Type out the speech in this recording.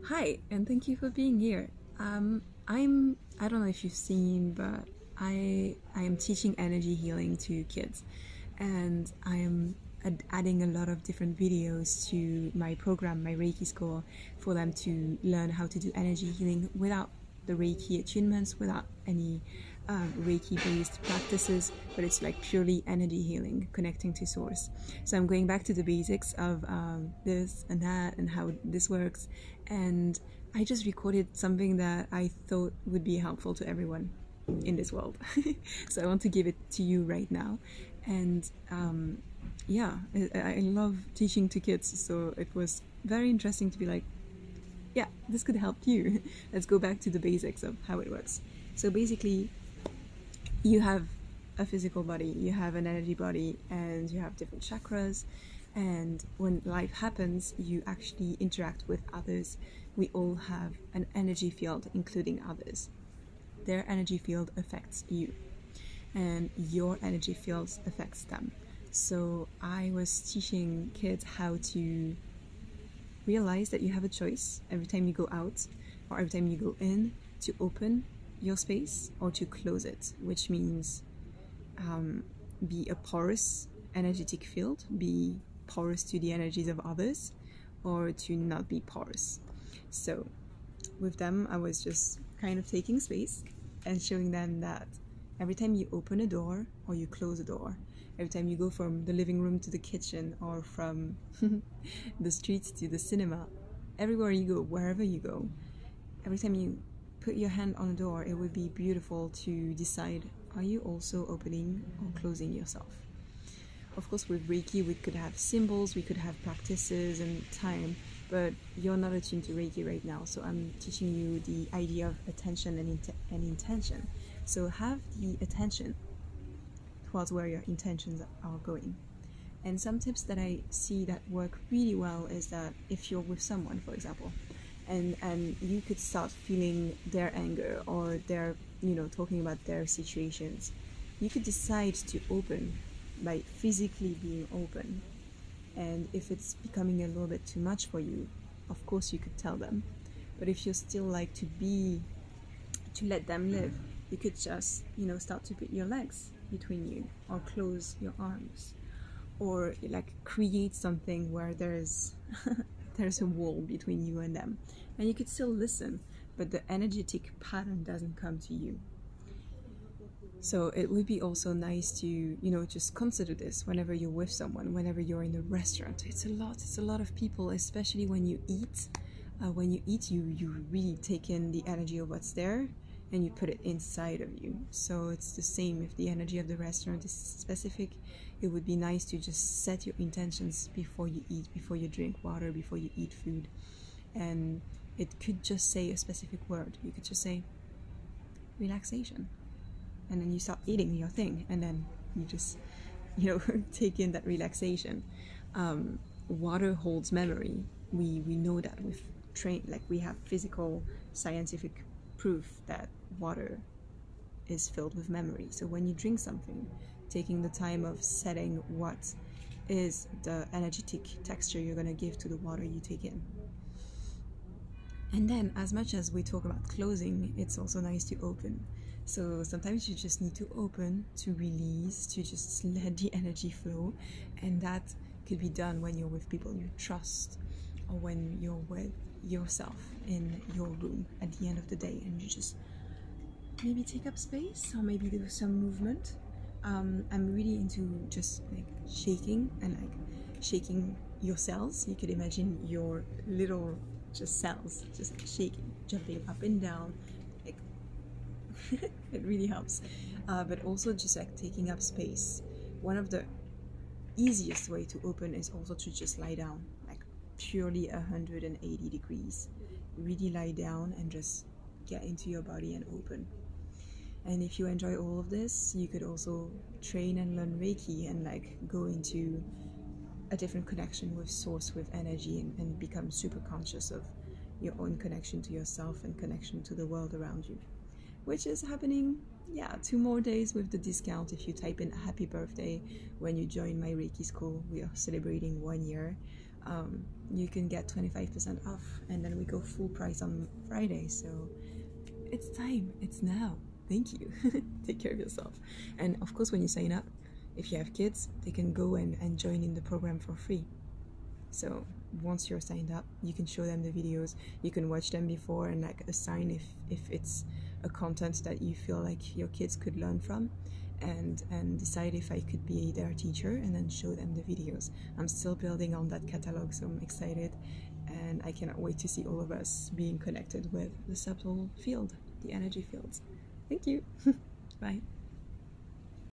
Hi, and thank you for being here. I don't know if you've seen, but I am teaching energy healing to kids, and I am adding a lot of different videos to my program, my Reiki school, for them to learn how to do energy healing without the Reiki attunements, without any Reiki-based practices, but it's like purely energy healing, connecting to source. So I'm going back to the basics of this and that and how this works, and I just recorded something that I thought would be helpful to everyone in this world. So I want to give it to you right now. And yeah, I love teaching to kids, so it was very interesting to be like, yeah, this could help you. Let's go back to the basics of how it works. So basically, you have a physical body, you have an energy body, and you have different chakras. And when life happens, you actually interact with others. We all have an energy field, including others. Their energy field affects you, and your energy field affects them. So I was teaching kids how to realize that you have a choice every time you go out or every time you go in, to open your space or to close it, which means be a porous energetic field, be porous to the energies of others, or to not be porous. So with them, I was just kind of taking space and showing them that every time you open a door or you close a door, every time you go from the living room to the kitchen or from the streets to the cinema, everywhere you go, wherever you go, every time you put your hand on a door, it would be beautiful to decide, are you also opening or closing yourself? Of course, with Reiki, we could have symbols, we could have practices and time, but you're not attuned to Reiki right now, so I'm teaching you the idea of attention and intention. So have the attention towards where your intentions are going. And some tips that I see that work really well is that if you're with someone, for example, and you could start feeling their anger or their, talking about their situations, you could decide to open by physically being open. And if it's becoming a little bit too much for you, of course you could tell them. But if you still like to let them live, you could just, start to put your legs between you or close your arms, or like create something where there's a wall between you and them, and you could still listen, but the energetic pattern doesn't come to you. So it would be also nice to, just consider this whenever you're with someone, whenever you're in a restaurant. It's a lot of people, especially when you eat. You really take in the energy of what's there and you put it inside of you. So it's the same. If the energy of the restaurant is specific, it would be nice to just set your intentions before you eat, before you drink water, before you eat food. And it could just say a specific word. You could just say relaxation, and then you start eating your thing, and then you just take in that relaxation. Water holds memory. We know that with we have physical scientific proof that water is filled with memory. So when you drink something, taking the time of setting what is the energetic texture you're going to give to the water you take in. And then, as much as we talk about closing, it's also nice to open. So sometimes you just need to open, to release, to just let the energy flow. And that could be done when you're with people you trust, or when you're with yourself in your room at the end of the day, and you just maybe take up space or maybe do some movement. I'm really into just like shaking and like shaking your cells. You could imagine your little just cells just like shaking, jumping up and down, like it really helps. But also just like taking up space. One of the easiest way to open is also to just lie down, like purely 180 degrees. Really lie down and just get into your body and open. And if you enjoy all of this, you could also train and learn Reiki and like go into a different connection with source, with energy, and become super conscious of your own connection to yourself and connection to the world around you, which is happening 2 more days with the discount. If you type in happy birthday when you join my Reiki school, we are celebrating 1 year. you can get 25% off, and then we go full price on Friday. So it's time, it's now. Thank you. Take care of yourself. And of course, when you sign up, if you have kids, they can go and join in the program for free. So once you're signed up, you can show them the videos, you can watch them before and like assign if it's a content that you feel like your kids could learn from, and decide if I could be their teacher, and then show them the videos. I'm still building on that catalog, so I'm excited, and I cannot wait to see all of us being connected with the subtle field, the energy fields. Thank you. Bye.